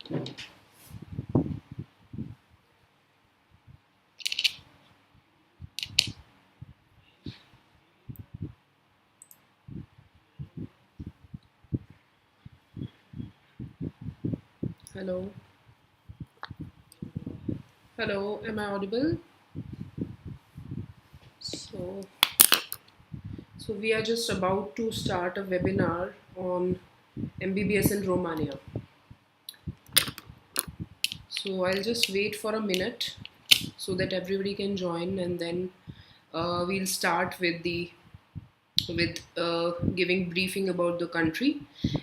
Hello. Hello, am I audible? So, so we are just about to start a webinar on MBBS in Romania. So I'll just wait for a minute so that everybody can join, and then we'll start with giving briefing about the country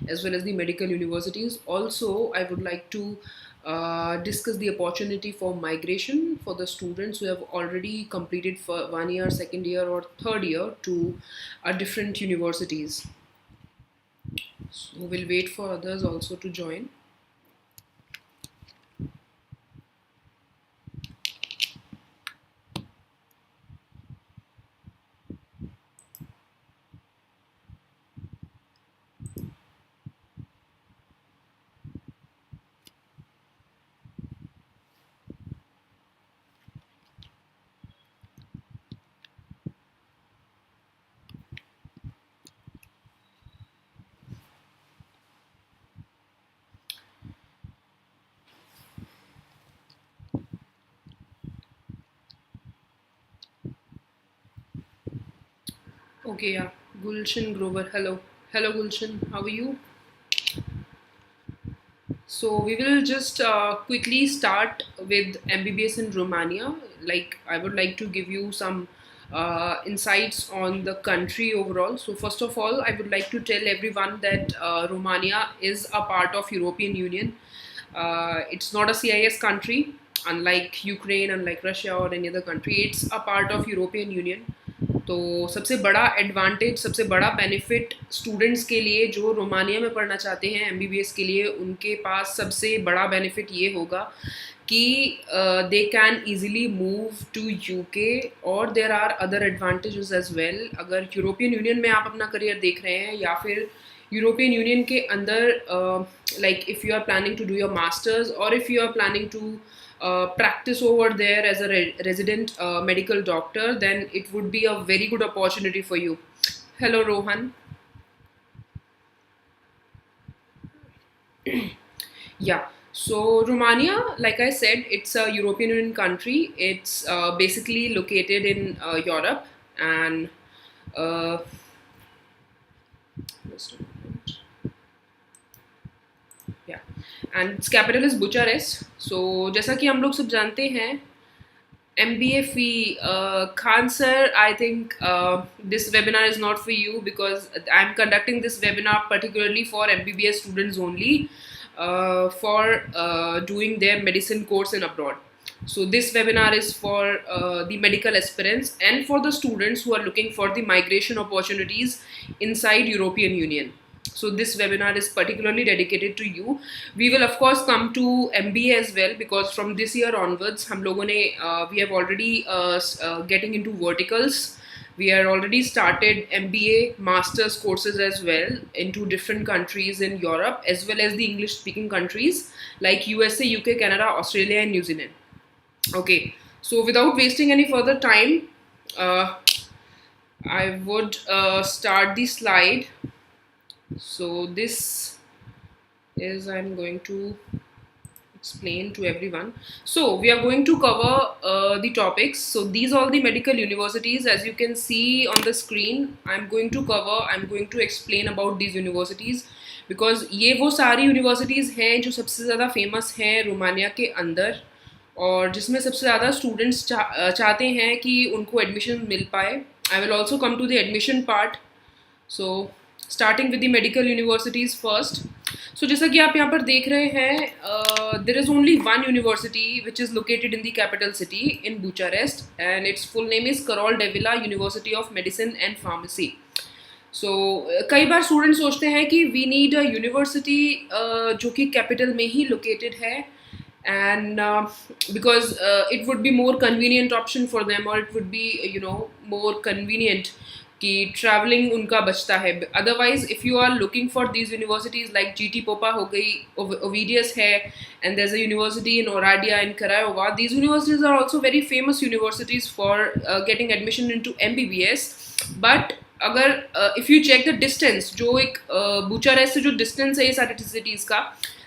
as well as the medical universities. Also, I would like to discuss the opportunity for migration for the students who have already completed for 1 year, second year, or third year to different universities. So we'll wait for others also to join. Okay, yeah. Gulshan Grover, hello. Hello, Gulshan. How are you? So we will just quickly start with MBBS in Romania. Like, I would like to give you some insights on the country overall. So first of all, I would like to tell everyone that Romania is a part of European Union. It's not a CIS country, unlike Ukraine, unlike Russia or any other country. It's a part of European Union. तो सबसे बड़ा advantage, सबसे बड़ा benefit students के लिए जो Romania में पढ़ना चाहते हैं एमबीबीएस के लिए, उनके पास सबसे बड़ा बेनिफिट ये होगा कि they can easily move to UK, और there are other advantages as well. अगर यूरोपियन यूनियन में आप अपना करियर देख रहे हैं या फिर यूरोपियन यूनियन के अंदर, like if you are planning to do your masters और if you are planning to practice over there as a resident medical doctor, then it would be a very good opportunity for you. Hello, Rohan. Yeah. So Romania, like I said, it's a European Union country. It's basically located in Europe, and just a moment. Yeah, and its capital is Bucharest. So जैसा कि हम लोग सब जानते हैं, MBA fee, Khan sir, I think this webinar is not for you because I'm conducting this webinar particularly for MBBS students only, for doing their medicine course in abroad. So this webinar is for the medical aspirants and for the students who are looking for the migration opportunities inside European Union. So this webinar is particularly dedicated to you. We will of course come to MBA as well, because from this year onwards हम लोगों ने we have already getting into verticals. We are already started MBA masters courses as well into different countries in Europe as well as the English speaking countries like USA, UK, Canada, Australia and New Zealand. Okay, so without wasting any further time, I would start the slide. So this is, I'm going to explain to everyone. So we are going to cover the topics. So these are all the medical universities, as you can see on the screen. I'm going to explain about these universities because ये वो सारी universities हैं जो सबसे ज़्यादा famous हैं Romania के अंदर, और जिसमें सबसे ज़्यादा students चाहते हैं कि उनको admission मिल पाए. I will also come to the admission part. So starting with the medical universities first. So जैसा कि आप यहाँ पर देख रहे हैं, there is only one university which is located in the capital city in Bucharest, and its full name is Carol Devila University of Medicine and Pharmacy. So कई बार student सोचते हैं कि वी नीड अ यूनिवर्सिटी जो कि capital में ही located है, and because it would be more convenient option for them, or it would be more convenient कि travelling उनका बचता है. Otherwise if you are looking for these universities like GT Popa हो गई, ओविडियस है, and there is a university in Oradea in Craiova. These universities are also very famous universities for getting admission into MBBS. But अगर if you check the distance, जो एक Bucharest से जो distance है ये सारी सिटीज़ का,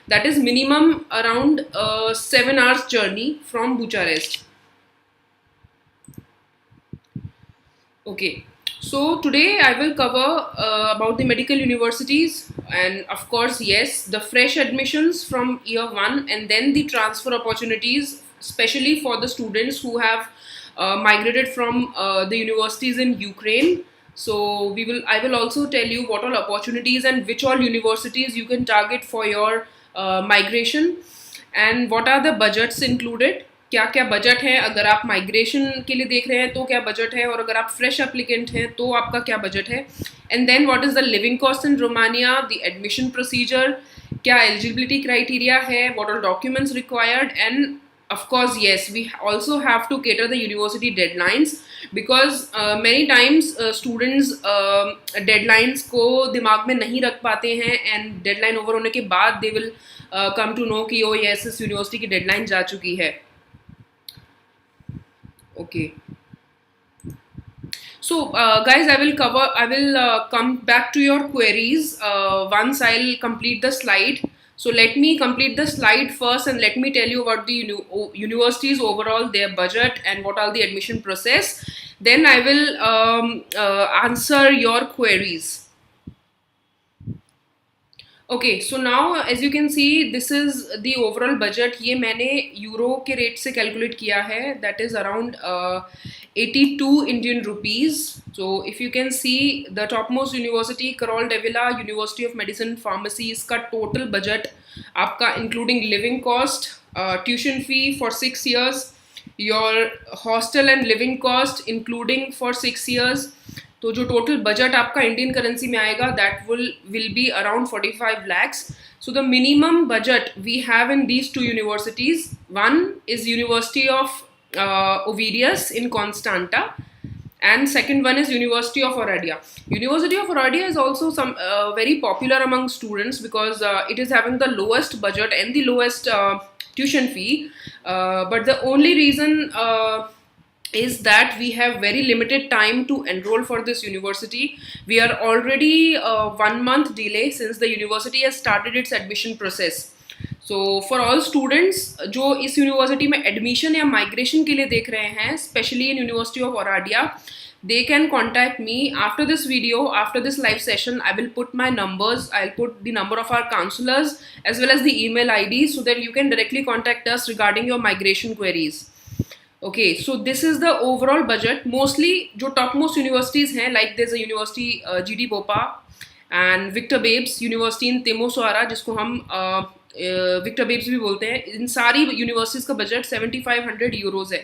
that is minimum around 7 hours journey from Bucharest. Okay, so today I will cover about the medical universities, and of course, yes, the fresh admissions from year one, and then the transfer opportunities, especially for the students who have migrated from the universities in Ukraine. So I will also tell you what all opportunities and which all universities you can target for your migration, and what are the budgets included. क्या क्या budget है, अगर आप migration के लिए देख रहे हैं तो क्या बजट है, और अगर आप फ्रेश एप्लीकेंट हैं तो आपका क्या बजट है. And then what is the living cost in Romania, the admission procedure, क्या एलिजिबिलिटी क्राइटेरिया है, what are documents required, and of course yes, we also have to cater the university deadlines, because many times students deadlines को दिमाग में नहीं रख पाते हैं, and deadline over होने के बाद they will come to know कि oh yes, इस यूनिवर्सिटी की deadline जा चुकी है. Okay, so guys, I will come back to your queries once I'll complete the slide. So let me complete the slide first, and let me tell you about the universities overall, their budget, and what are the admission process. Then I will answer your queries. Okay, so now as you can see, this is the overall budget. ये मैंने euro के rate से calculate किया है, that is around 82 Indian rupees. So if you can see the topmost university, Karol Devila University of Medicine Pharmacy, इसका total budget आपका including living cost, tuition fee for 6 years, your hostel and living cost including for 6 years. तो जो total budget आपका Indian currency में आएगा, that will be around 45 lakhs. So the minimum budget we have in these two universities. One is university of Ovidius in Constanta, and second one is University of Oradea. University of Oradea is also very popular among students, because it is having the lowest budget and the lowest tuition fee, but the only reason is that we have very limited time to enroll for this university. We are already 1 month delay since the university has started its admission process. So for all students जो इस university में admission या migration के लिए देख रहे हैं, specially in university of Oradea, they can contact me after this video, after this live session. I will put my numbers, I'll put the number of our counselors as well as the email ID, so that you can directly contact us regarding your migration queries. Okay, so this is the overall budget. Mostly जो topmost universities हैं, like there's a university GT पोपा and Victor Babes University in Timisoara, जिसको हम Victor Babes भी बोलते हैं. इन सारी universities का बजट 7500 euros है.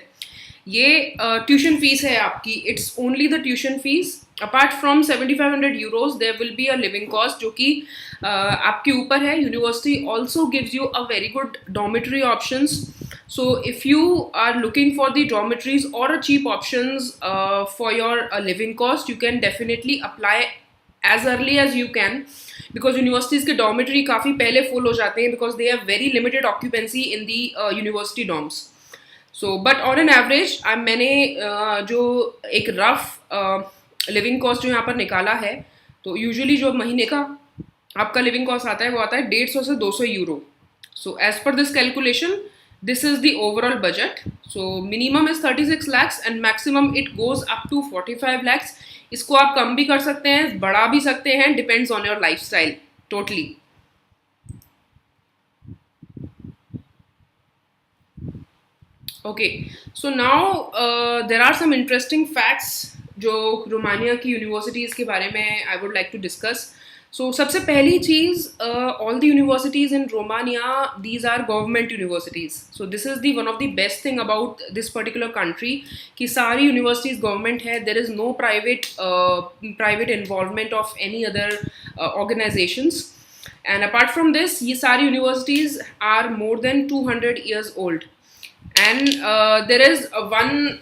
ये ट्यूशन फीस है आपकी, it's only the tuition fees. Apart from 7500 euros there will be a living cost, जो कि आपके ऊपर है. University also gives you a very good dormitory options. So if you are looking for the dormitories or a cheap options for your living cost, you can definitely apply as early as you can, because universities के dormitory काफ़ी पहले full हो जाते हैं, because they have very limited occupancy in the university dorms. So but on an average मैंने जो एक rough living cost जो यहाँ पर निकाला है, तो usually जो महीने का आपका living cost आता है वो आता है 150 से 200 euro. So as per this calculation, this is the overall budget. So minimum is 36 lakhs and maximum it goes up to 45 lakhs. इसको आप कम भी कर सकते हैं, बढ़ा भी सकते हैं, depends on your lifestyle totally. Okay, so now there are some interesting facts जो रोमानिया की यूनिवर्सिटीज़ के बारे में I would like to discuss. So सबसे पहली चीज़, all the universities in Romania, these are government universities. So this is the one of the best thing about this particular country, कि सारी universities government है. There is no private involvement of any other organizations. And apart from this, ये सारी universities are more than 200 years old. And there is one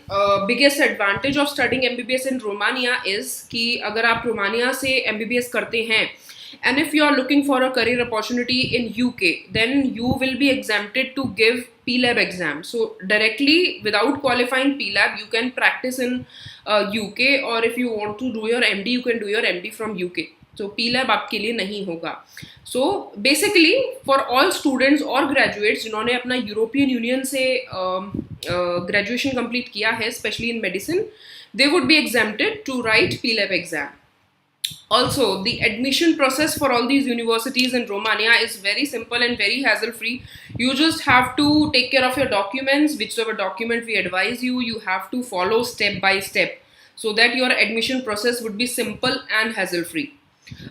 biggest advantage of studying MBBS in Romania is कि अगर आप Romania से MBBS करते हैं and if you are looking for a career opportunity in UK, then you will be exempted to give PLAB exam. So directly without qualifying PLAB, you can practice in UK, or if you want to do your MD, you can do your MD from UK. So PLAB आपके लिए नहीं होगा. So basically for all students और graduates जिन्होंने अपना European union से graduation complete किया है, especially in medicine, they would be exempted to write PLAB exam. Also, the admission process for all these universities in Romania is very simple and very hassle-free. You just have to take care of your documents, whichever document we advise you, you have to follow step by step so that your admission process would be simple and hassle-free.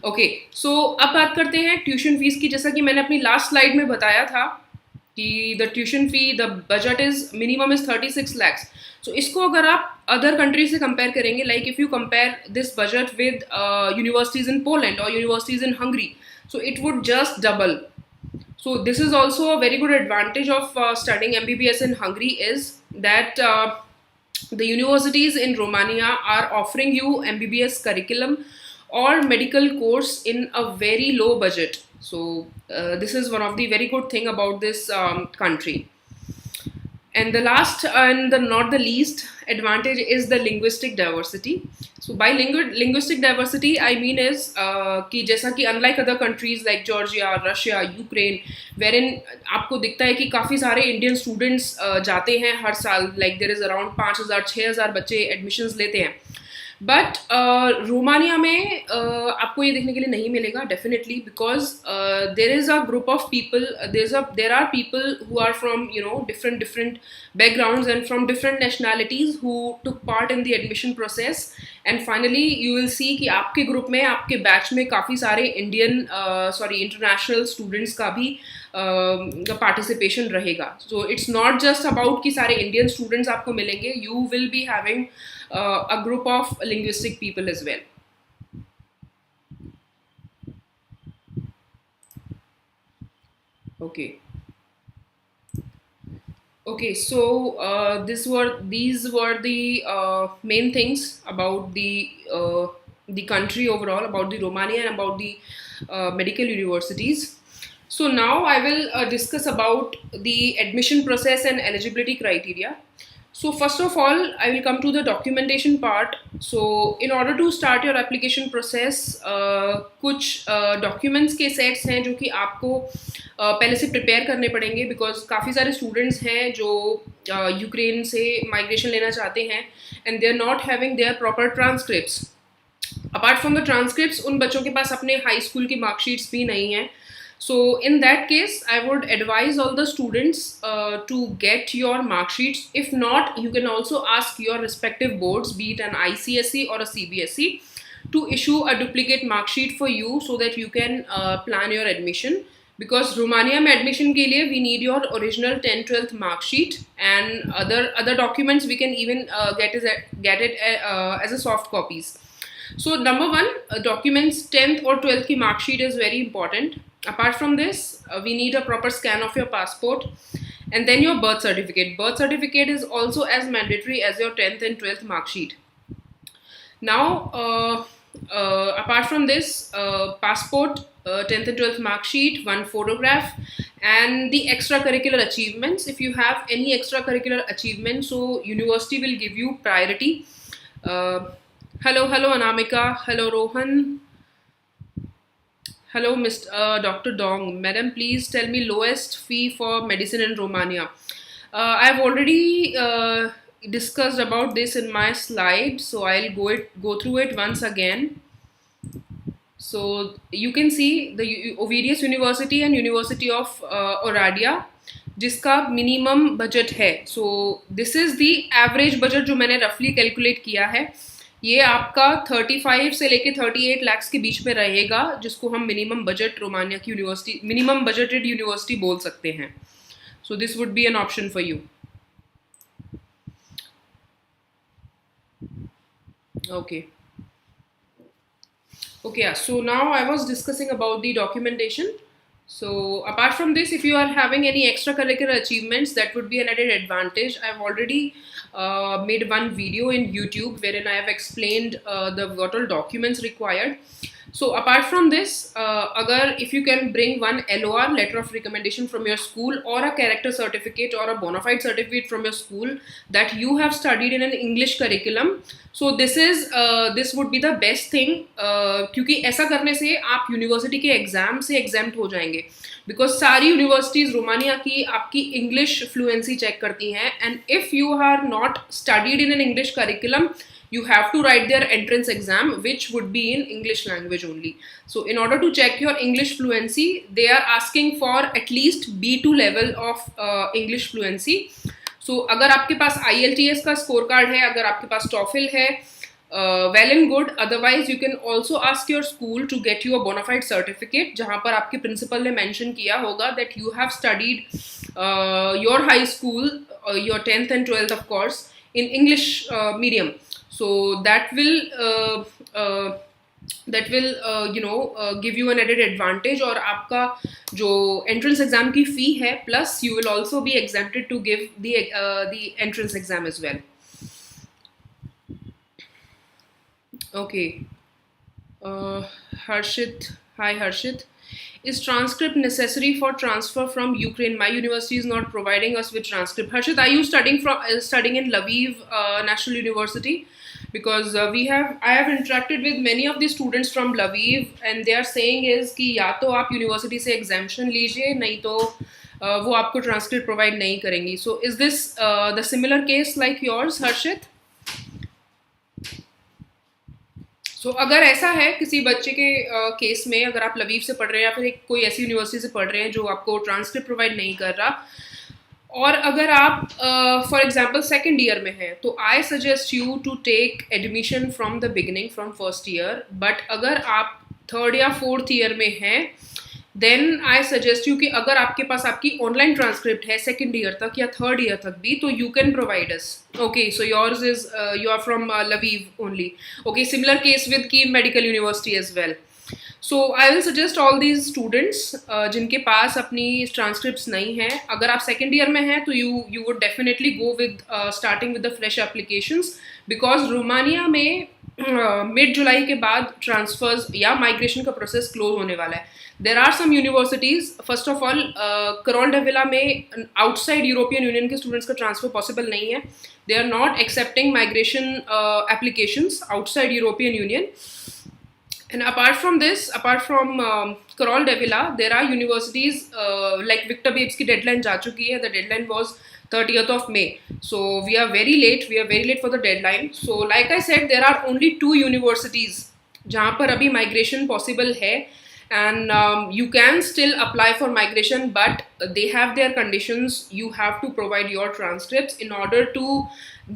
Okay so अब बात करते हैं tuition fees की. जैसा कि मैंने अपनी last slide में बताया था कि the tuition fee, the budget is minimum is 36 lakhs. सो इसको अगर आप अदर कंट्री से कंपेयर करेंगे, like if you compare this budget with universities in Poland और universities in Hungary, so it would just double. So this is also a very good advantage of studying MBBS in Hungary, is that the universities in Romania are offering you MBBS curriculum or medical course in a very low budget. So this is one of the very good thing about this country. And the last and not the least advantage is the linguistic diversity. So by linguistic diversity I mean is कि जैसा कि unlike other countries like Georgia, Russia, Ukraine, wherein आपको दिखता है कि काफ़ी सारे Indian students जाते हैं हर साल, like there is around 5,000-6,000 बच्चे admissions लेते हैं. बट रोमानिया में आपको ये देखने के लिए नहीं मिलेगा definitely, because there is a group of people, there are people who are from different backgrounds and from different nationalities who took part in the admission process, and finally you will see कि आपके group में, आपके batch में काफ़ी सारे international students का भी participation रहेगा. So it's not just about कि सारे इंडियन स्टूडेंट्स आपको मिलेंगे, you will be having a group of linguistic people as well. Okay, so these were the main things about the country overall, about the Romania and about the medical universities. So now I will discuss about the admission process and eligibility criteria. So first of all, I will come to the documentation part. So in order to start your application process, कुछ documents के sets हैं जो कि आपको पहले से prepare करने पड़ेंगे, because काफ़ी सारे students हैं जो यूक्रेन से migration लेना चाहते हैं and they are not having their proper transcripts. Apart from the transcripts, उन बच्चों के पास अपने high school की marksheets भी नहीं हैं. So in that case, I would advise all the students to get your mark sheets. If not, you can also ask your respective boards, be it an ICSE or a CBSE, to issue a duplicate mark sheet for you so that you can plan your admission. Because Romania में admission के लिए we need your original 10th-12th mark sheet, and other documents we can even get it as a soft copies. So number one, documents 10th or 12th की mark sheet is very important. Apart from this, we need a proper scan of your passport, and then your birth certificate. Birth certificate is also as mandatory as your 10th and 12th mark sheet. Now, apart from this, passport, 10th and 12th mark sheet, one photograph, and the extracurricular achievements. If you have any extracurricular achievements, so university will give you priority. Hello Anamika, hello Rohan. Hello, Mr. Dr. Dong. Madam, please tell me lowest fee for medicine in Romania. I've already discussed about this in my slide, so I'll go through it once again. So you can see the Ovidius University and University of Oradea, जिसका minimum budget है. So this is the average budget जो मैंने roughly calculate किया है. ये आपका 35 से लेके 38 lakhs के बीच में रहेगा, जिसको हम मिनिमम बजट रोमानिया की यूनिवर्सिटी, मिनिमम बजटेड यूनिवर्सिटी बोल सकते हैं. So this would be an option for you. Okay, so now I was discussing about the documentation. So apart from this, if you are having any extracurricular achievements, that would be an added advantage. I've already made one video in YouTube wherein I have explained the what all documents required. So apart from this, if you can bring one LOR, letter of recommendation from your school, or a character certificate or a bona fide certificate from your school that you have studied in an English curriculum, so this would be the best thing, क्योंकि ऐसा करने से आप university के exam से exempt हो जाएंगे, because सारी यूनिवर्सिटीज रोमानिया की आपकी इंग्लिश फ्लुएंसी चेक करती हैं, and if you are not studied in an English curriculum, you have to write their entrance exam, which would be in English language only. So in order to check your English fluency, they are asking for at least B2 level of English fluency. So अगर आपके पास IELTS का score card है, अगर आपके पास TOEFL है, well and good. Otherwise you can also ask your school to get you a bona fide certificate, जहाँ पर आपके principal ने mention किया होगा that you have studied your high school, your 10th and 12th of course, in English medium. So that will give you an added advantage, और आपका जो entrance exam की fee है, plus you will also be exempted to give the entrance exam as well. Okay. Harshit, hi Harshit. Is transcript necessary for transfer from Ukraine? My university is not providing us with transcript. Harshit, are you studying in Lviv National University? Because I have interacted with many of the students from Lviv, and they are saying is कि या तो आप university से exemption लीजिए, नहीं तो वो आपको transcript provide नहीं करेंगी. So is this the similar case like yours, Harshit? So अगर ऐसा है किसी बच्चे के केस में, अगर आप लवीव से पढ़ रहे हैं या फिर कोई ऐसी यूनिवर्सिटी से पढ़ रहे हैं जो आपको ट्रांसक्रिप्ट प्रोवाइड नहीं कर रहा, और अगर आप फॉर एग्जांपल सेकंड ईयर में हैं, तो I suggest you to take admission from the beginning, from first year. But अगर आप थर्ड या फोर्थ ईयर में हैं, देन आई सजेस्ट यू कि अगर आपके पास आपकी ऑनलाइन ट्रांसक्रिप्ट है सेकंड ईयर तक या थर्ड ईयर तक भी, तो you can provide us. Okay, so yours is you are from Lviv only. Okay, similar case with Kyiv medical university as well. So I will suggest all these students जिनके पास अपनी transcripts नहीं हैं, अगर आप सेकेंड ईयर में हैं तो you would definitely go with starting with the fresh applications, because Romania में मिड जुलाई के बाद ट्रांसफर्स या माइग्रेशन का प्रोसेस क्लोज होने वाला है. There are some universities, first of all Carol Davila में आउटसाइड यूरोपियन यूनियन के स्टूडेंट्स का ट्रांसफर पॉसिबल नहीं है. They are not accepting migration applications outside European Union. And apart from this, apart from Karol Devila, there are universities like Victor Babes की deadline जा चुकी है. The deadline was 30th of May. So we are very late. We are very late for the deadline. So like I said, there are only 2 universities जहाँ पर अभी migration possible है. And you can still apply for migration, but they have their conditions. You have to provide your transcripts in order to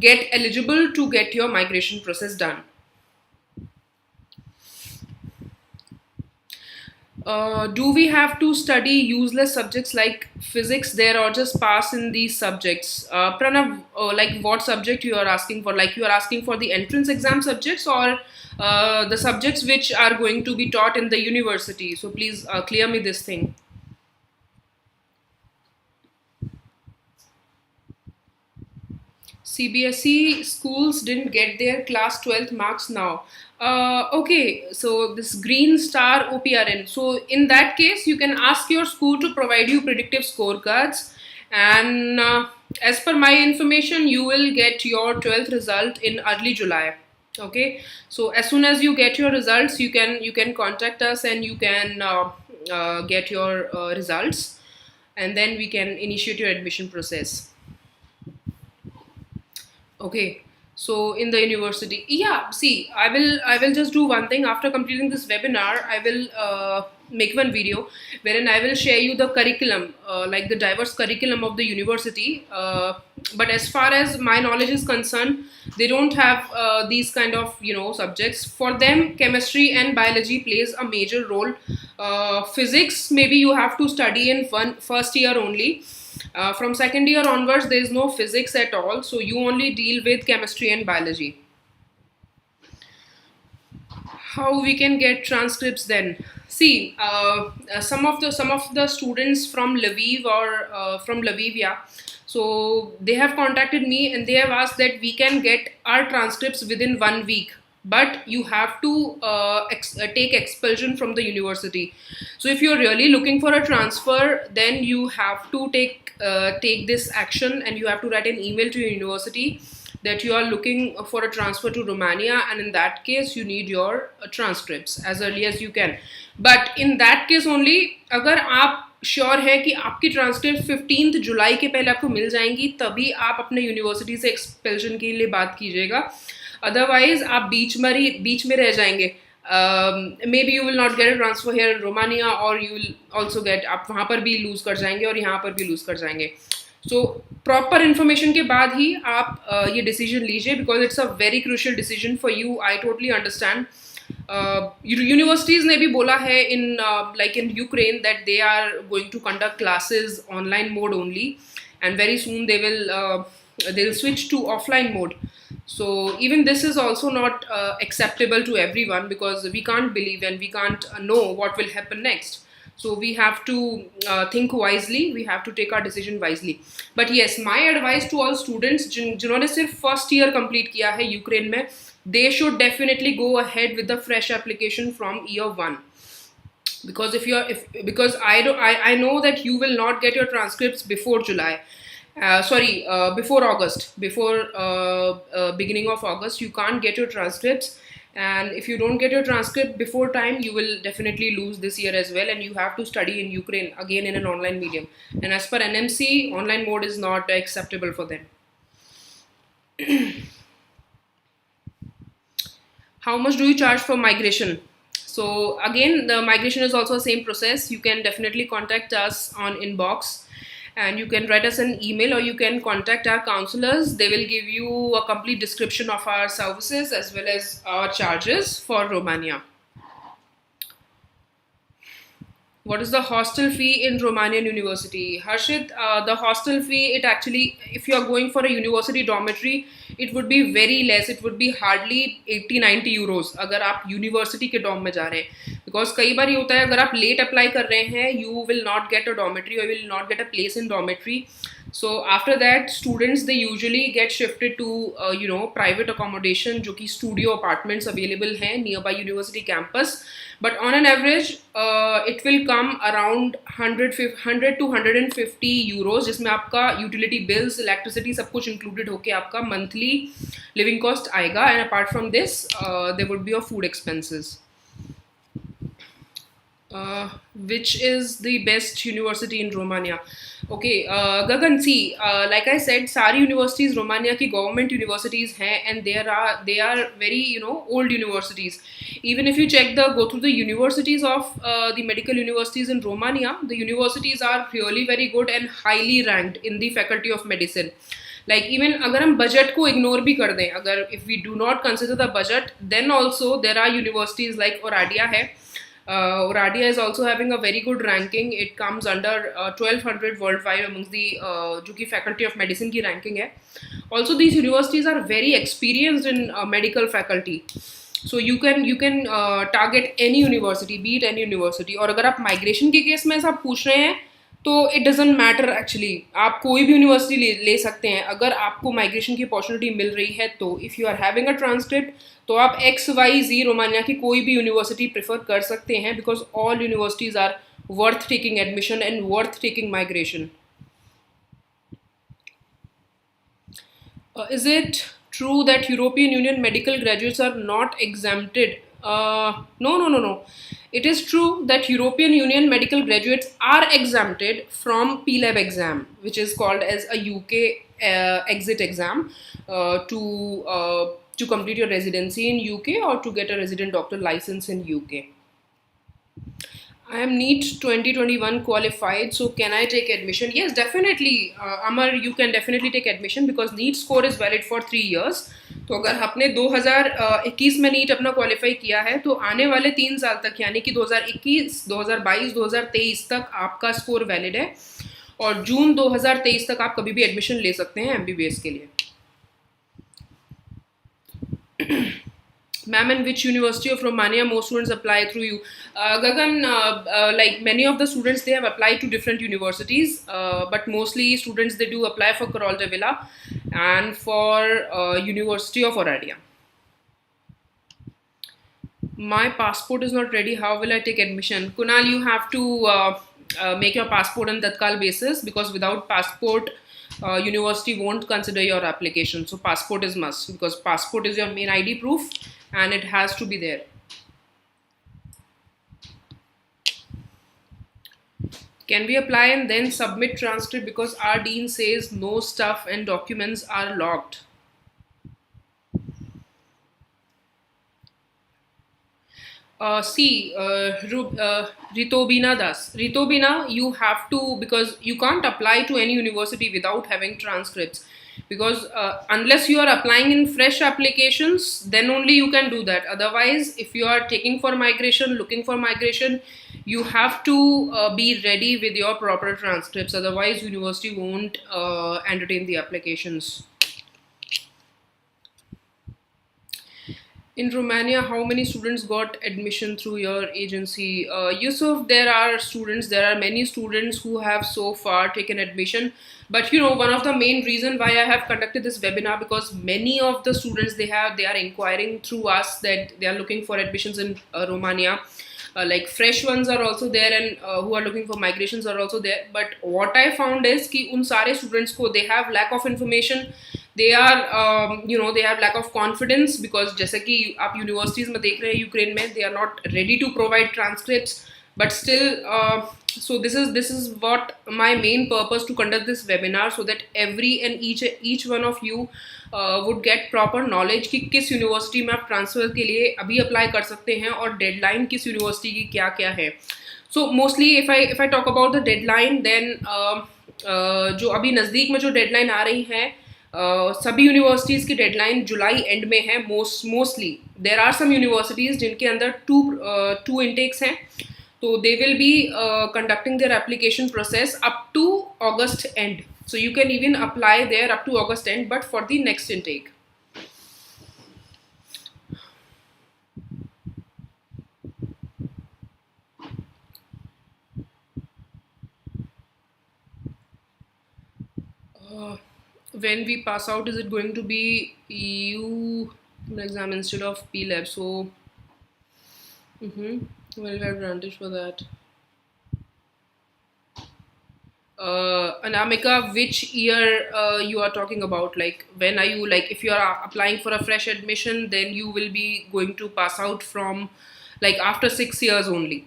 get eligible to get your migration process done. Do we have to study useless subjects like physics there, or just pass in these subjects? Pranav, like what subject you are asking for? Like you are asking for the entrance exam subjects, or the subjects which are going to be taught in the university? So please clear me this thing. CBSE schools didn't get their class 12th marks now. Okay, so this green star OPRN. So in that case, you can ask your school to provide you predictive scorecards. And as per my information, you will get your 12th result in early July. Okay, so as soon as you get your results, you can contact us and you can get your results, and then we can initiate your admission process. Okay, so in the university, yeah, see, I will just do one thing. After completing this webinar, I will make one video wherein I will share you the curriculum, like the diverse curriculum of the university. But as far as my knowledge is concerned, they don't have these kind of subjects. For them, chemistry and biology plays a major role. Physics, maybe you have to study in first year only. From second year onwards, there is no physics at all, so you only deal with chemistry and biology. How we can get transcripts then? See, some of the students from Lviv or from Lviv, yeah. So they have contacted me and they have asked that we can get our transcripts within 1 week, but you have to take expulsion from the university. So if you're really looking for a transfer, then you have to take this action, and you have to write an email to your university that you are looking for a transfer to Romania, and in that case you need your transcripts as early as you can. But in that case only, अगर आप sure है कि आपकी transcript 15 जुलाई के पहले आपको मिल जाएंगी, तभी आप अपने यूनिवर्सिटी से एक्सपेल्शन के लिए बात कीजिएगा. अदरवाइज आप बीच में रह जाएंगे. Maybe you will not get a transfer here in Romania, or you will also get, आप वहाँ पर भी लूज कर जाएंगे और यहाँ पर भी लूज कर जाएंगे. सो प्रॉपर इन्फॉर्मेशन के बाद ही आप ये डिसीजन लीजिए, because it's a very crucial decision for you. I totally understand. Universities ने भी बोला है in Ukraine that they are going to conduct classes online mode only, and very soon they'll switch to offline mode. So even this is also not acceptable to everyone, because we can't believe and we can't know what will happen next. So we have to think wisely, we have to take our decision wisely. But yes, my advice to all students जिन्होंने सिर्फ first year complete किया है Ukraine में, they should definitely go ahead with the fresh application from year 1. Because I know that you will not get your transcripts before July. Before August, before beginning of August, you can't get your transcripts. And if you don't get your transcript before time, you will definitely lose this year as well, and you have to study in Ukraine again in an online medium. And as per NMC, online mode is not acceptable for them. How much do you charge for migration? So again, the migration is also the same process. You can definitely contact us on inbox, and you can write us an email, or you can contact our counselors. They will give you a complete description of our services as well as our charges for Romania. What is the hostel fee in Romanian university? Harshit, the hostel fee, it actually, if you are going for a university dormitory, it would be very less. It would be hardly 80-90 euros अगर आप university के Dom में जा रहे हैं. Because कई बार ये होता है, अगर आप लेट अप्लाई कर रहे हैं, you will not get a dormitory, और will not get a place in dormitory. So after that, students, they usually get shifted to private accommodation, जो कि studio apartments available हैं nearby university campus. But on an average, it will come around 100 to 150 euros, जिसमें आपका utility bills, electricity सब कुछ included होके आपका monthly living cost आएगा. And apart from this, there would be your food expenses. Which is the best university in Romania? Okay, Gagan, see, like I said, सारी universities Romania की government universities हैं, and they are very old universities. Even if you go through the universities of the medical universities in Romania, the universities are really very good and highly ranked in the faculty of medicine. Like even अगर हम budget को ignore भी कर दें, अगर if we do not consider the budget, then also there are universities like Oradea है. Oradea is also having a very good ranking. It comes under 1200 worldwide amongst the जो कि faculty of medicine की ranking है. Also these universities are very experienced in medical faculty. So you can target any university, be it any university. और अगर आप migration के case में ऐसा पूछ रहे हैं, तो इट डजेंट मैटर एक्चुअली. आप कोई भी यूनिवर्सिटी ले सकते हैं अगर आपको माइग्रेशन की अपॉर्चुनिटी मिल रही है. तो if you are having a transcript, तो आप XYZ रोमानिया की कोई भी यूनिवर्सिटी प्रेफर कर सकते हैं, because all universities are worth taking admission and worth taking migration. Is it true that European Union medical graduates are not exempted? No. It is true that European Union medical graduates are exempted from PLAB exam, which is called as a UK exit exam to complete your residency in UK or to get a resident doctor license in UK. I am NEET 2021 qualified, so can I take admission? Yes, definitely. Amar, you can definitely take admission because NEET score is valid for 3 years. तो अगर आपने 2021 में NEET अपना qualify किया है, तो आने वाले 3 साल तक यानी कि 2021, 2022, 2023 तक आपका स्कोर वैलिड है, और जून 2023 तक आप कभी भी एडमिशन ले सकते हैं MBBS के लिए. Ma'am, in which university of Romania most students apply through you? Gagan, like many of the students, they have applied to different universities, but mostly students, they do apply for Carol de Villa and for University of Oradea. My passport is not ready. How will I take admission? Kunal, you have to make your passport on Tatkal basis, because without passport, university won't consider your application. So passport is must, because passport is your main ID proof and it has to be there. Can we apply and then submit transcript, because our dean says no stuff and documents are locked? Ritobina Das. Ritobina, you have to, because you can't apply to any university without having transcripts. Because unless you are applying in fresh applications, then only you can do that. Otherwise, if you are taking for migration, looking for migration, you have to be ready with your proper transcripts. Otherwise, university won't entertain the applications. In Romania, how many students got admission through your agency? Yusuf, there are many students who have so far taken admission. But one of the main reason why I have conducted this webinar, because many of the students, they are inquiring through us that they are looking for admissions in Romania. Like fresh ones are also there, and who are looking for migrations are also there. But what I found is कि उन सारे students को they have lack of information, they are they have lack of confidence, because जैसे कि आप universities में देख रहे हैं यूक्रेन में, they are not ready to provide transcripts. But still, so this is what my main purpose to conduct this webinar, so that every and each one of you would get proper knowledge कि किस university में आप transfer के लिए अभी apply कर सकते हैं और डेडलाइन किस यूनिवर्सिटी की क्या क्या है. So mostly if I talk about the deadline, then जो अभी नज़दीक में जो डेडलाइन आ रही है, सभी यूनिवर्सिटीज़ की डेडलाइन जुलाई एंड में है. Mostly there are some universities जिनके अंदर टू इनटेक्स हैं, तो they will be conducting their application process up to August end. So you can even apply there up to August end, but for the next intake. When we pass out, is it going to be EU exam instead of P-Lab? So we'll have advantage for that. Anamika, which year you are talking about? Like, when are you, like, if you are applying for a fresh admission, then you will be going to pass out from, like, after 6 years only.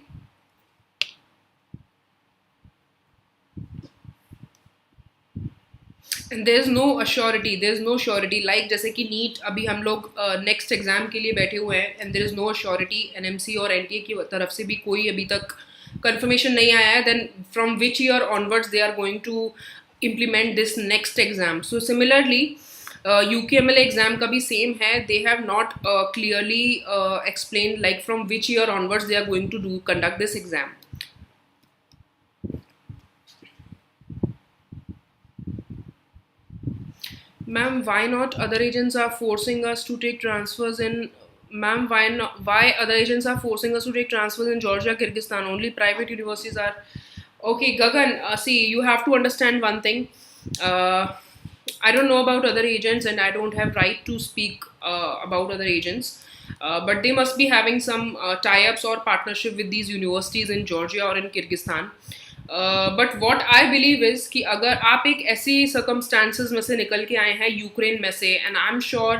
And there's no surety, like जैसे कि NEET अभी हम लोग next exam के लिए बैठे हुए हैं, and there is no surety. NMC और एनटीए की तरफ से भी कोई अभी तक कंफर्मेशन नहीं आया है. Then from which year onwards they are going to implement this next exam. So similarly UKML exam का भी सेम है. They have not clearly explain like from which year onwards they are going to conduct this exam. Ma'am, why not other agents are forcing us to take transfers in? Ma'am, why other agents are forcing us to take transfers in Georgia, Kyrgyzstan? Only private universities are. Okay, Gagan, see, you have to understand one thing. I don't know about other agents, and I don't have right to speak about other agents. But they must be having some tie-ups or partnership with these universities in Georgia or in Kyrgyzstan. But what I believe is कि अगर आप एक ऐसी circumstances में से निकल के आए हैं यूक्रेन में से, and I am sure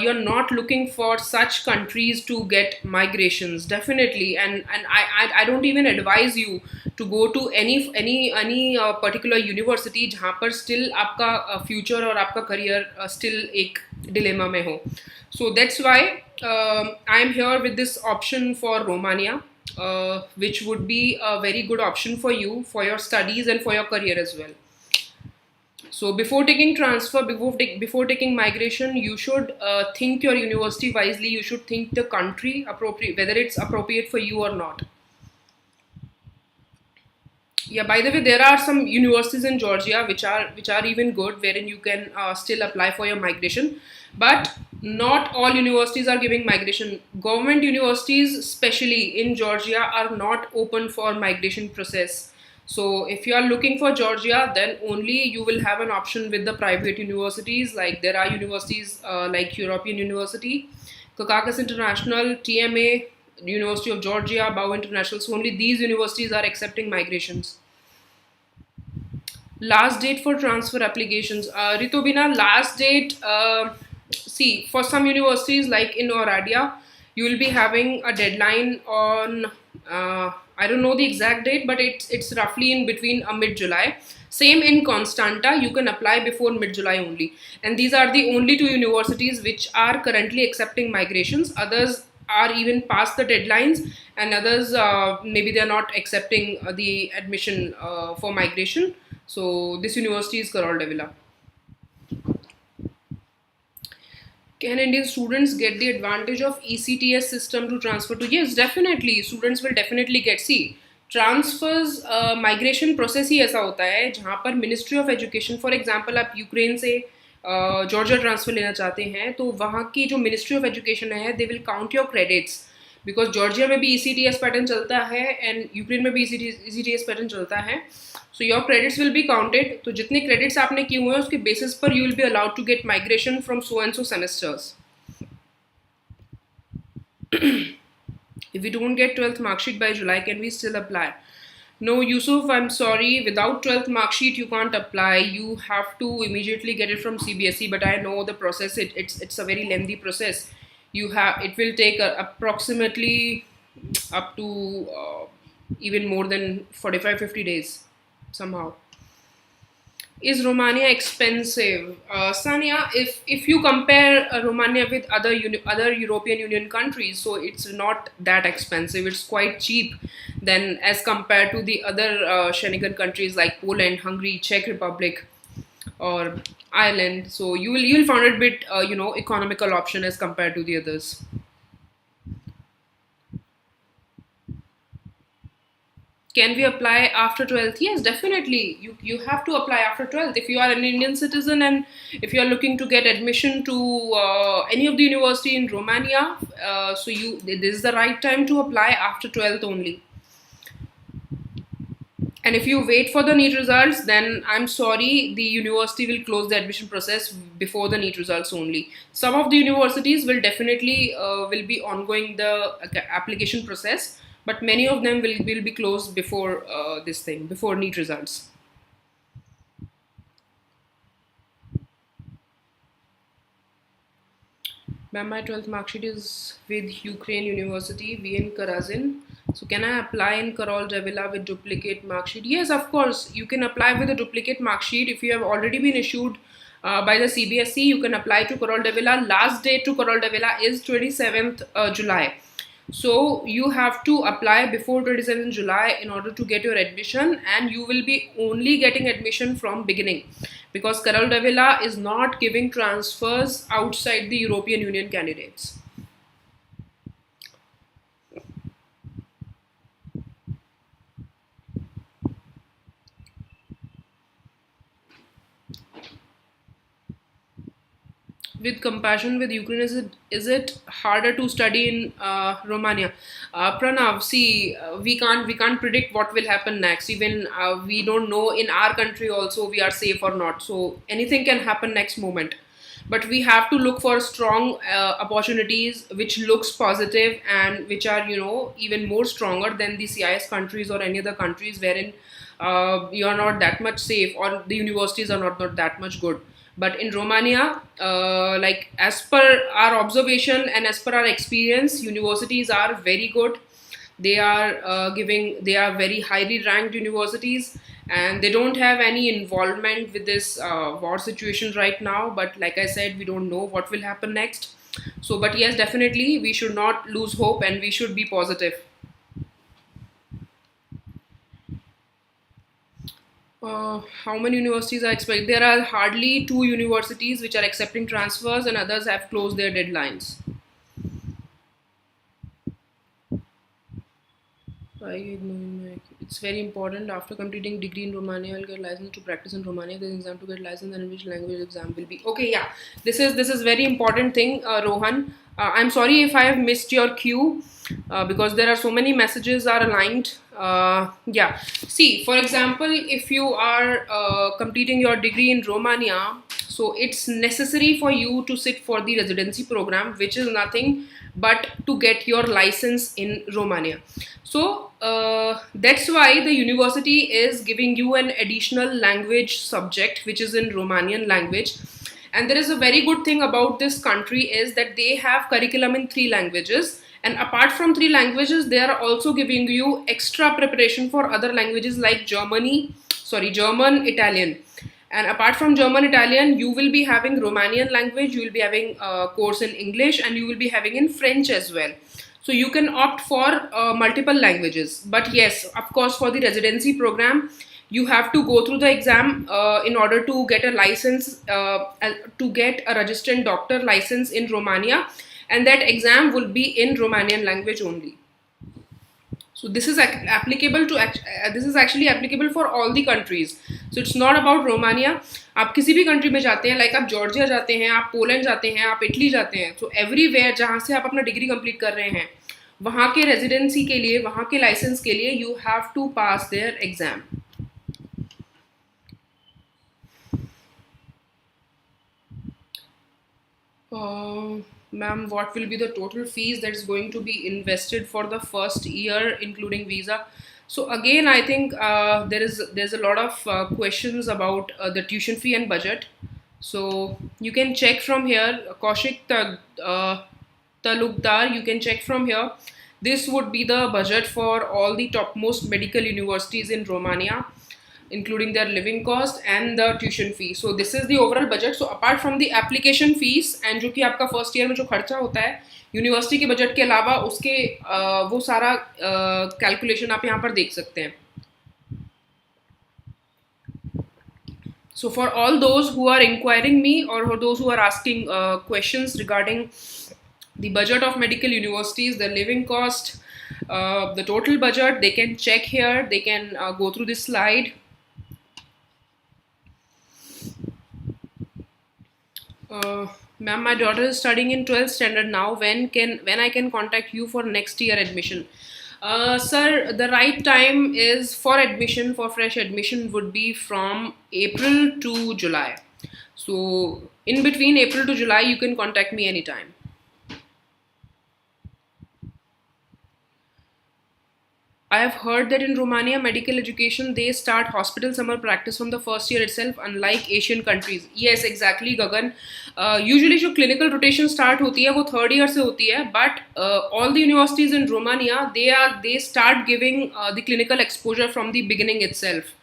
you are not looking for such countries to get migrations definitely, and I don't even advise you to go to any particular university जहाँ पर स्टिल आपका फ्यूचर और आपका करियर स्टिल एक dilemma में हो. So that's why I am here with this option for Romania, which would be a very good option for you, for your studies and for your career as well. So before taking transfer, before taking migration, you should think your university wisely. You should think the country appropriate, whether it's appropriate for you or not. Yeah, by the way, there are some universities in Georgia which are even good, wherein you can still apply for your migration. But Not all universities are giving migration. Government universities, especially in Georgia, are not open for migration process. So if you are looking for Georgia, then only you will have an option with the private universities. Like there are universities like European University, Kakakis International, TMA, University of Georgia, Bow International. So only these universities are accepting migrations. Last date for transfer applications. Ritobina, last date. See, for some universities like in Oradia, you will be having a deadline on. I don't know the exact date, but it's roughly in between mid-July. Same in Constanta, you can apply before mid-July only. And these are the only two universities which are currently accepting migrations. Others are even past the deadlines, and others maybe they are not accepting the admission for migration. So this university is Karol Devila. Can Indian students get the advantage of ECTS system to transfer to? Yes, definitely. Students will definitely get. See, transfers migration process ही ऐसा होता है जहाँ पर ministry of education, for example आप Ukraine से Georgia transfer लेना चाहते हैं, तो वहाँ की जो मिनिस्ट्री ऑफ एजुकेशन है they will count your credits, because Georgia में भी ECTS पैटर्न चलता है एंड यूक्रेन में भी ECTS पैटर्न चलता है. So your credits will be counted. तो जितने क्रेडिट्स आपने किए हुए हैं उसके बेसिस पर you will be allowed to get migration from so and so semesters. If we don't get 12th mark sheet by July, can we still apply? No, Yusuf, I'm sorry. Without 12th mark sheet, you can't apply. You have to immediately get it from CBSE. But I know the process. It's a very lengthy process. It will take approximately up to even more than 45-50 days somehow. Is Romania expensive? Sania, if you compare Romania with other European Union countries, so it's not that expensive. It's quite cheap than as compared to the other Schengen countries like Poland, Hungary, Czech Republic, or Ireland. So you'll find it a bit economical option as compared to the others. Can we apply after 12th? Yes, definitely. You have to apply after 12th. If you are an Indian citizen and if you are looking to get admission to any of the university in Romania, this is the right time to apply after 12th only. And if you wait for the NEET results, then I'm sorry, the university will close the admission process before the NEET results only. Some of the universities will definitely will be ongoing the application process, but many of them will be closed before NEET results. Ma'am, my 12th mark sheet is with Ukraine University, VN Karazin. So can I apply in Karol Devila with duplicate mark sheet? Yes, of course. You can apply with a duplicate mark sheet. If you have already been issued by the CBSE, you can apply to Karol Devila. Last date to Karol Devila is 27th July. So you have to apply before 27th July in order to get your admission, and you will be only getting admission from beginning, because Karol Devila is not giving transfers outside the European Union candidates. With compassion with Ukraine, is it harder to study in Romania? Pranav, see, we can't predict what will happen next. Even we don't know in our country also we are safe or not. So anything can happen next moment. But we have to look for strong opportunities which looks positive and which are even more stronger than the CIS countries or any other countries wherein you are not that much safe or the universities are not that much good. But in Romania, like as per our observation and as per our experience, universities are very good. They are they are very highly ranked universities, and they don't have any involvement with this war situation right now. But like I said, we don't know what will happen next. So, but yes, definitely we should not lose hope and we should be positive. How many universities are expected? There are hardly 2 universities which are accepting transfers, and others have closed their deadlines. It's very important. After completing degree in Romania, you'll get license to practice in Romania. There's an exam to get license, and in which language exam will be. Okay, yeah. This is very important thing, Rohan. I'm sorry if I have missed your cue, because there are so many messages are aligned. Yeah. See, for example, if you are completing your degree in Romania, so it's necessary for you to sit for the residency program, which is nothing but to get your license in Romania. So that's why the university is giving you an additional language subject, which is in Romanian language. And there is a very good thing about this country is that they have curriculum in 3 languages. And apart from 3 languages, they are also giving you extra preparation for other languages like German, Italian. And apart from German, Italian, you will be having Romanian language, you will be having a course in English, and you will be having in French as well. So you can opt for multiple languages. But yes, of course, for the residency program, you have to go through the exam in order to get a license, to get a registered doctor license in Romania. And that exam will be in Romanian language only. So this is applicable to this is actually applicable for all the countries. So it's not about Romania. आप किसी भी country में जाते हैं, like आप Georgia जाते हैं, आप पोलैंड जाते हैं, आप इटली जाते हैं, तो एवरीवेयर जहाँ से आप अपना डिग्री कंप्लीट कर रहे हैं, वहाँ के रेजिडेंसी के लिए, वहाँ के लाइसेंस के लिए you have to pass their exam. Ma'am, what will be the total fees that is going to be invested for the first year, including visa? So again, I think there's a lot of questions about the tuition fee and budget. So you can check from here, Kaushik Talukdar, you can check from here. This would be the budget for all the topmost medical universities in Romania, including their living cost and the tuition fee. So this is the overall budget. So apart from the application fees and जो कि आपका first year में जो खर्चा होता है university के budget के अलावा, उसके वो सारा कैलकुलेशन आप यहाँ पर देख सकते हैं. So for all those who are inquiring me or for those who are asking questions regarding the budget of medical universities, the living cost, the total budget, they can check here. They can go through this slide. Ma'am, my daughter is studying in 12th standard now. When I can contact you for next year admission? Sir, the right time is for admission, for fresh admission would be from April to July. So in between April to July, you can contact me anytime. I have heard that in Romania medical education they start hospital summer practice from the first year itself, unlike Asian countries. Yes, exactly, Gagan. Usually जो clinical rotation start होती है वो third year से होती है, but all the universities in Romania they start giving the clinical exposure from the beginning itself,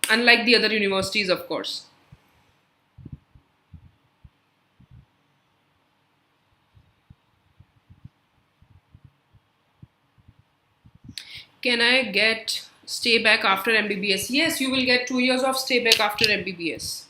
unlike the other universities, of course. Can I get stay back after MBBS? Yes, you will get 2 years of stay back after MBBS.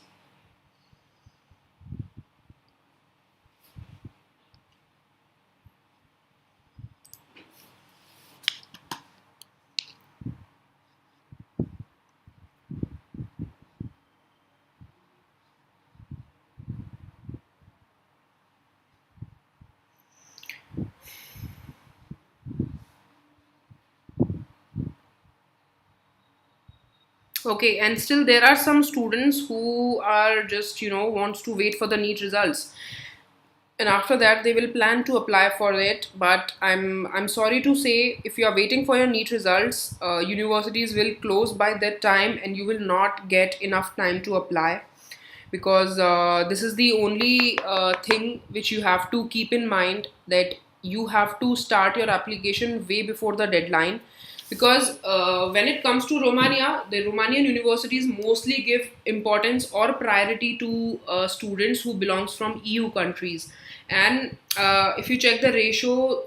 Okay, and still there are some students who are just, wants to wait for the NEET results. And after that, they will plan to apply for it. But I'm sorry to say, if you are waiting for your NEET results, universities will close by that time and you will not get enough time to apply. Because this is the only thing which you have to keep in mind, that you have to start your application way before the deadline. Because when it comes to Romania, the Romanian universities mostly give importance or priority to students who belongs from EU countries. And if you check the ratio,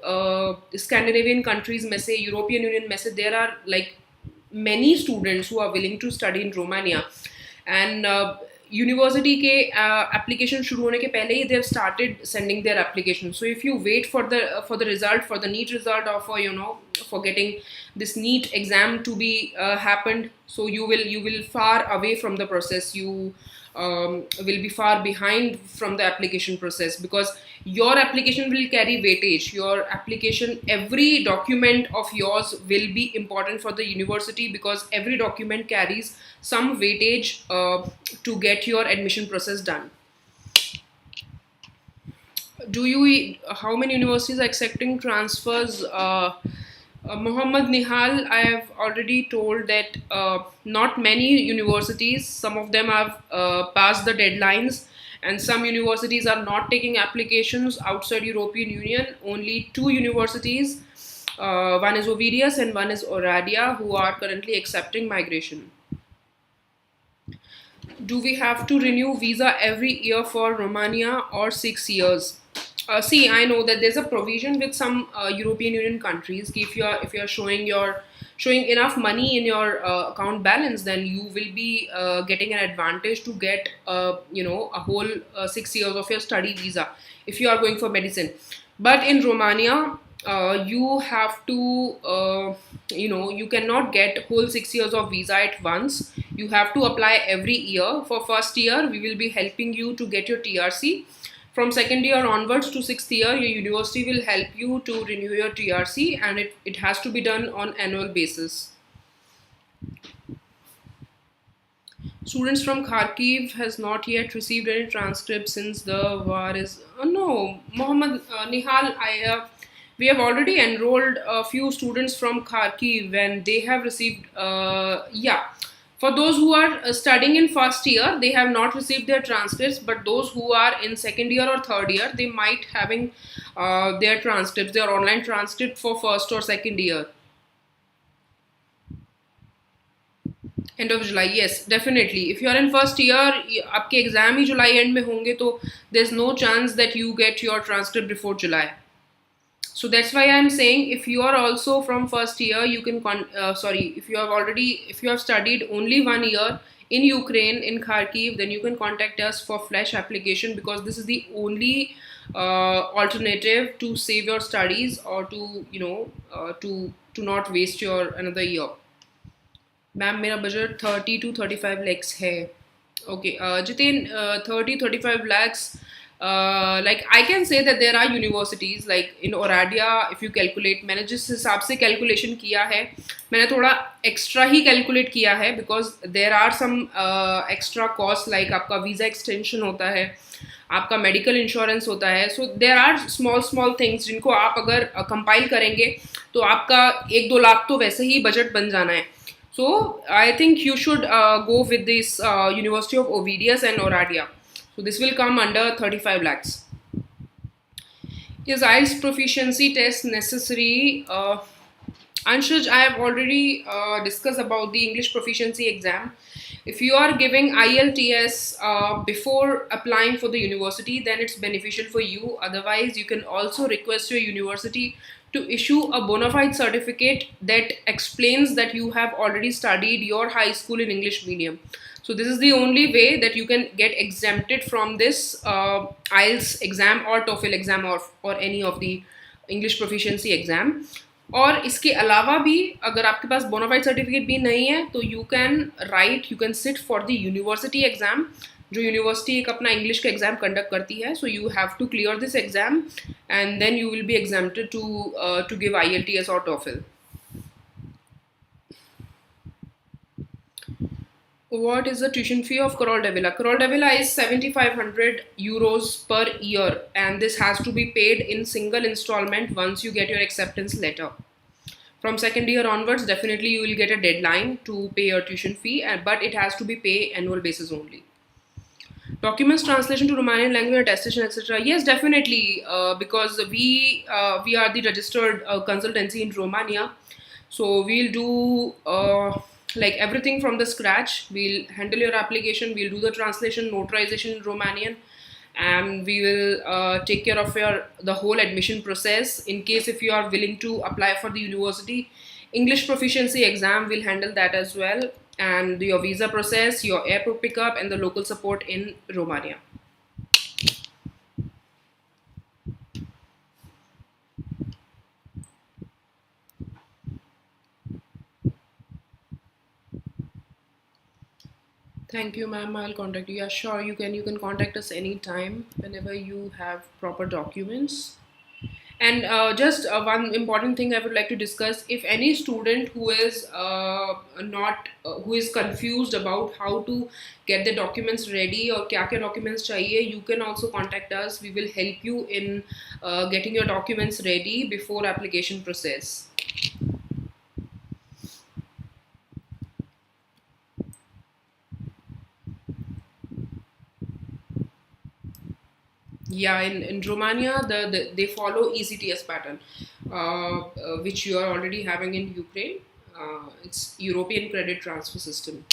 Scandinavian countries में से, European Union में से, there are like many students who are willing to study in Romania. And university के application शुरू होने के पहले ही they have started sending their application. So if you wait for the result, for the NEET result, or for getting this NEET exam to be happened. So you will far away from the process. You will be far behind from the application process, because your application will carry weightage. Your application, every document of yours will be important for the university, because every document carries some weightage to get your admission process done. How many universities are accepting transfers? Mohammed Nihal, I have already told that not many universities, some of them have passed the deadlines, and some universities are not taking applications outside European Union. Only 2 universities, one is Ovidius and one is Oradia, who are currently accepting migration. Do we have to renew visa every year for Romania, or 6 years? See, I know that there's a provision with some European Union countries. If you're showing enough money in your account balance, then you will be getting an advantage to get a whole 6 years of your study visa if you are going for medicine. But in Romania, you have to you cannot get whole 6 years of visa at once. You have to apply every year. For first year, we will be helping you to get your TRC. From second year onwards to sixth year, your university will help you to renew your TRC, and it has to be done on annual basis. Students from Kharkiv has not yet received any transcript since the war is... no, Mohammed Nihal, we have already enrolled a few students from Kharkiv, and they have received... For those who are studying in first year, they have not received their transcripts, but those who are in second year or third year, they might having their transcripts, their online transcript for first or second year. End of July, yes, definitely. If you are in first year, आपके exam ही July end में होंगे, तो there's no chance that you get your transcript before July. So that's why I'm saying, if you are also from first year, you can if you have studied only 1 year in Ukraine, in Kharkiv, then you can contact us for flash application, because this is the only alternative to save your studies, or to to not waste your another year. Ma'am, मेरा budget 30 to 35 lakhs है. Okay, Jitin, 30-35 lakhs. Like I can say that there are universities like in Oradia, if you calculate, मैंने जिस हिसाब से calculation किया है, मैंने थोड़ा extra ही calculate किया है, because there are some extra costs, like आपका visa extension होता है, आपका medical insurance होता है. So there are small things जिनको आप अगर compile करेंगे तो आपका 1-2 लाख तो वैसे ही budget बन जाना है. So I think you should go with this University of Ovidius and Oradia. So this will come under 35 lakhs. Is IELTS proficiency test necessary? Anshuj, I have already discussed about the English proficiency exam. If you are giving IELTS before applying for the university, then it's beneficial for you. Otherwise, you can also request your university to issue a bona fide certificate that explains that you have already studied your high school in English medium. So this is the only way that you can get exempted from this IELTS exam or TOEFL exam or any of the English proficiency exam. और इसके अलावा भी अगर आपके पास bona fide certificate भी नहीं है, तो you can sit for the university exam, जो यूनिवर्सिटी एक अपना इंग्लिश का एग्जाम कंडक्ट करती है. So you have to clear this exam and then you will be exempted to give IELTS or TOEFL. What is the tuition fee of Carol de Villa? Carol de Villa is 7,500 euros per year, and this has to be paid in single installment once you get your acceptance letter. From second year onwards, definitely you will get a deadline to pay your tuition fee, but it has to be paid annual basis only. Documents translation to Romanian language, attestation, etc. Yes, definitely, because we are the registered consultancy in Romania, so we'll do like everything from the scratch. We'll handle your application, we'll do the translation, notarization in Romanian, and we will take care of the whole admission process. In case if you are willing to apply for the university, English proficiency exam will handle that as well, and your visa process, your airport pickup, and the local support in Romania. Thank you, ma'am. I'll contact you. Yeah, sure. You can contact us anytime whenever you have proper documents. And just one important thing I would like to discuss: if any student who is not who is confused about how to get the documents ready or क्या क्या documents चाहिए, you can also contact us. We will help you in getting your documents ready before application process. Yeah, in Romania, they follow ECTS pattern, which you are already having in Ukraine. It's European Credit Transfer System.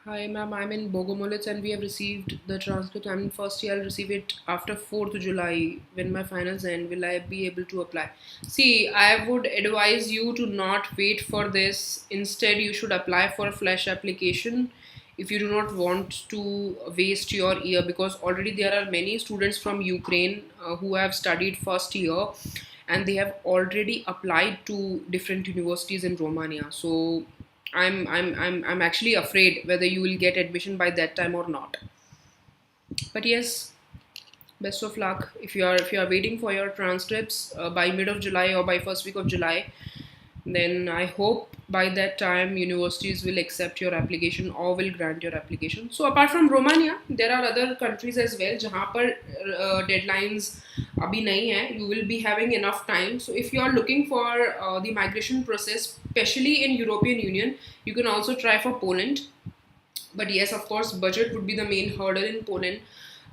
Hi, ma'am. I'm in Bogomolets and we have received the transcript. I'm in first year. I'll receive it after 4th July when my finals end. Will I be able to apply? See, I would advise you to not wait for this. Instead, you should apply for a flash application if you do not want to waste your year, because already there are many students from Ukraine who have studied first year and they have already applied to different universities in Romania. So I'm actually afraid whether you will get admission by that time or not. But yes, best of luck. If you are waiting for your transcripts by mid of July or by first week of July, then I hope by that time universities will accept your application or will grant your application. So apart from Romania, there are other countries as well जहाँ पर deadlines अभी नहीं है. You will be having enough time. So if you are looking for the migration process, especially in European Union, you can also try for Poland. But yes, of course, budget would be the main hurdle in Poland.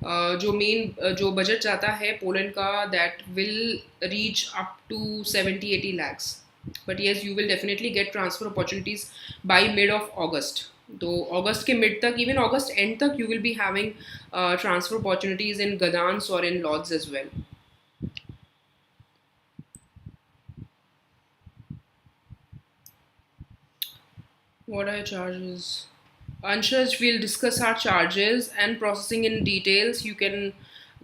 जो budget जाता है Poland का, that will reach up to 70-80 lakhs. But yes, you will definitely get transfer opportunities by mid of August. तो अगस्त के mid तक, even August and तक, you will be having transfer opportunities in Gdansk or in Lodz as well. What are your charges? Anshaj, we'll discuss our charges and processing in details. You can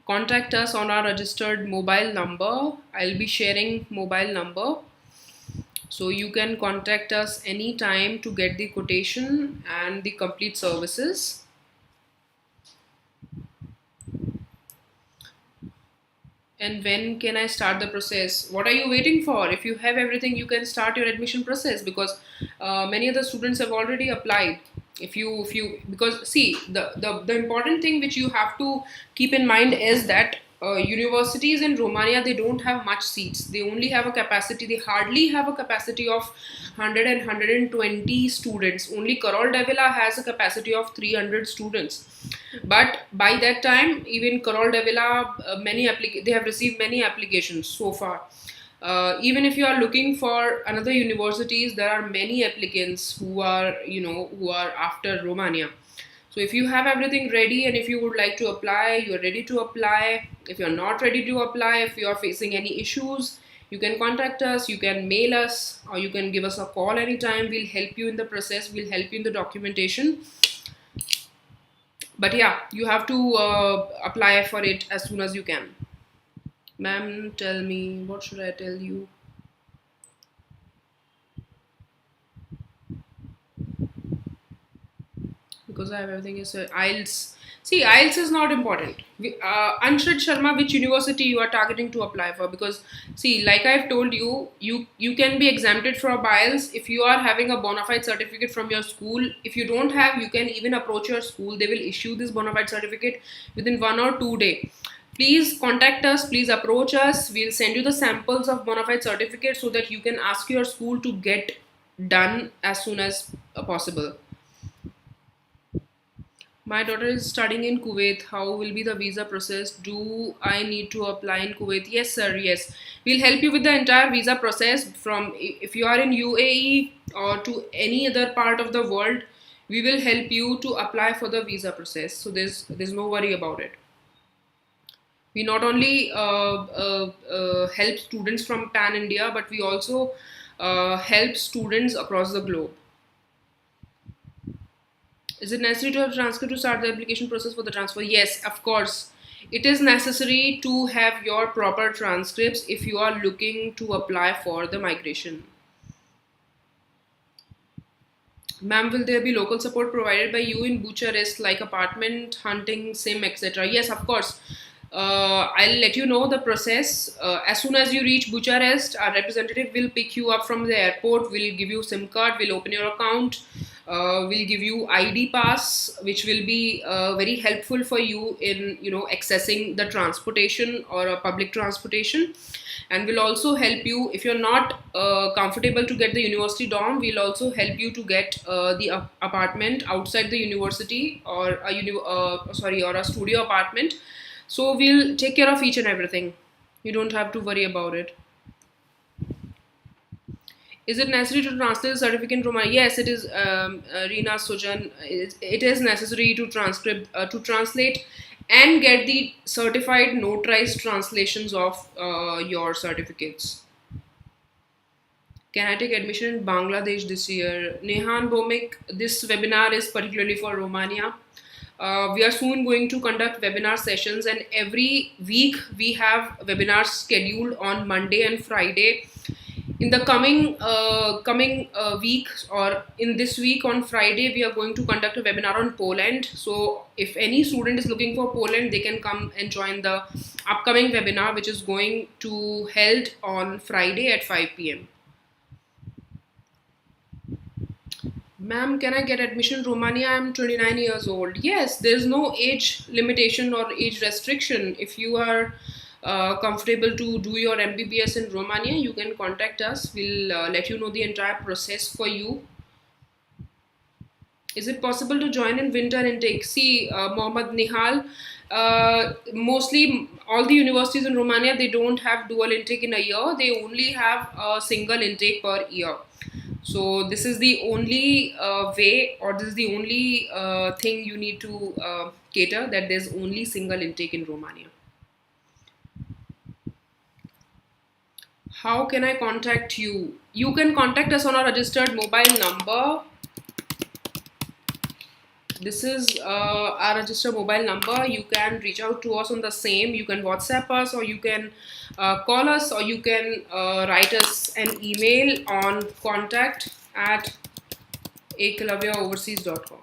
contact us on our registered mobile number. I'll be sharing mobile number. So you can contact us anytime to get the quotation and the complete services. And when can I start the process? What are you waiting for? If you have everything, you can start your admission process, because many of the students have already applied. If you because see, the important thing which you have to keep in mind is that universities in Romania, they don't have much seats. They only have a capacity, they hardly have a capacity of 100 and 120 students. Only Karol Devila has a capacity of 300 students. But by that time, even Karol Devila, they have received many applications so far. Even if you are looking for another universities, there are many applicants who are after Romania. So if you have everything ready and if you would like to apply, you are ready to apply. If you are not ready to apply, if you are facing any issues, you can contact us, you can mail us, or you can give us a call anytime. We'll help you in the process, we'll help you in the documentation. But yeah, you have to apply for it as soon as you can. Ma'am, tell me, what should I tell you? Because I have everything is IELTS. See, IELTS is not important. Anshad Sharma, which university you are targeting to apply for? Because see, like I've told you, you can be exempted from IELTS if you are having a bona fide certificate from your school. If you don't have, you can even approach your school. They will issue this bona fide certificate within 1 or 2 days. Please contact us, please approach us. We'll send you the samples of bona fide certificate so that you can ask your school to get done as soon as possible. My daughter is studying in Kuwait. How will be the visa process? Do I need to apply in Kuwait? Yes, sir. Yes. We'll help you with the entire visa process. From if you are in UAE or to any other part of the world, we will help you to apply for the visa process. So there's no worry about it. We not only help students from Pan India, but we also help students across the globe. Is it necessary to have transcript to start the application process for the transfer? Yes, of course. It is necessary to have your proper transcripts if you are looking to apply for the migration. Ma'am, will there be local support provided by you in Bucharest, like apartment, hunting, sim, etc.? Yes, of course. I'll let you know the process. As soon as you reach Bucharest, our representative will pick you up from the airport, will give you SIM card, will open your account, will give you ID pass, which will be very helpful for you in accessing the transportation or public transportation, and will also help you if you're not comfortable to get the university dorm. We'll also help you to get the apartment outside the university, or or a studio apartment. So we'll take care of each and everything. You don't have to worry about it. Is it necessary to translate the certificate in Romanian? Yes, it is, Reena Sujan. It is necessary to translate and get the certified notarized translations of your certificates. Can I take admission in Bangladesh this year? Nehan Bomik, this webinar is particularly for Romania. We are soon going to conduct webinar sessions, and every week we have webinars scheduled on Monday and Friday. In the coming week, or in this week on Friday, we are going to conduct a webinar on Poland. So if any student is looking for Poland, they can come and join the upcoming webinar, which is going to held on Friday at 5 p.m. Ma'am, can I get admission in Romania? I'm 29 years old. Yes, there's no age limitation or age restriction. If you are comfortable to do your MBBS in Romania, you can contact us. We'll let you know the entire process for you. Is it possible to join in winter intake? See, Mohammad Nihal, mostly all the universities in Romania, they don't have dual intake in a year. They only have a single intake per year. So this is the only way, or this is the only thing you need to cater, that there's only single intake in Romania. How can I contact you? You can contact us on our registered mobile number. This is our registered mobile number. You can reach out to us on the same. You can WhatsApp us, or you can call us, or you can write us an email on contact@eklavyaoverseas.com.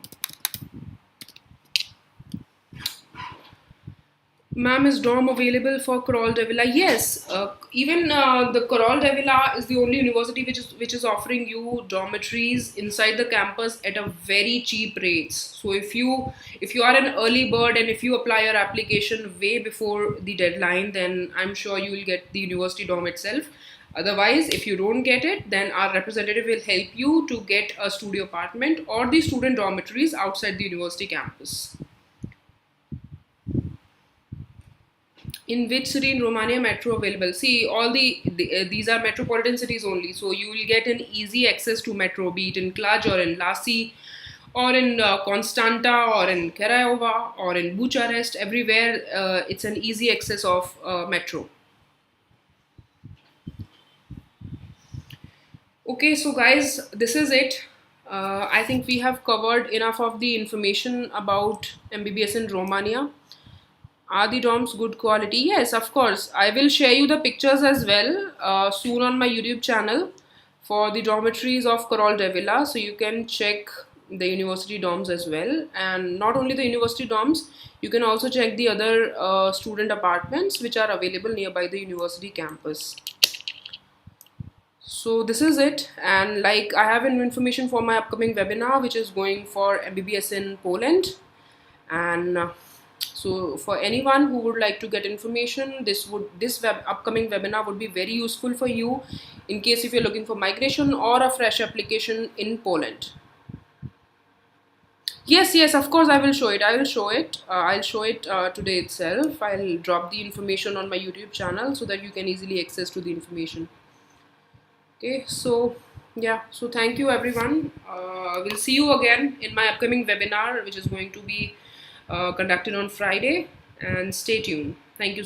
Ma'am, is dorm available for Karol de Villa? Yes, even the Karol de Villa is the only university which is offering you dormitories inside the campus at a very cheap rates. So if you are an early bird, and if you apply your application way before the deadline, then I'm sure you will get the university dorm itself. Otherwise, if you don't get it, then our representative will help you to get a studio apartment or the student dormitories outside the university campus. In which city in Romania metro available? See, all these are metropolitan cities only, so you will get an easy access to metro, be it in Cluj or in Lasi or in Constanta or in Craiova or in Bucharest. Everywhere it's an easy access of metro. Okay, so guys, this is it. I think we have covered enough of the information about MBBS in Romania. Are the dorms good quality? Yes, of course. I will share you the pictures as well soon on my YouTube channel for the dormitories of Karol de Villa. So you can check the university dorms as well. And not only the university dorms, you can also check the other student apartments which are available nearby the university campus. So this is it. And like, I have information for my upcoming webinar, which is going for MBBS in Poland. And so for anyone who would like to get information, this upcoming webinar would be very useful for you in case if you're looking for migration or a fresh application in Poland. Yes, of course I will show it. I'll show it today itself. I'll drop the information on my YouTube channel so that you can easily access to the information. Okay, so yeah, so thank you everyone. We'll see you again in my upcoming webinar, which is going to be conducted on Friday, and stay tuned. Thank you so much.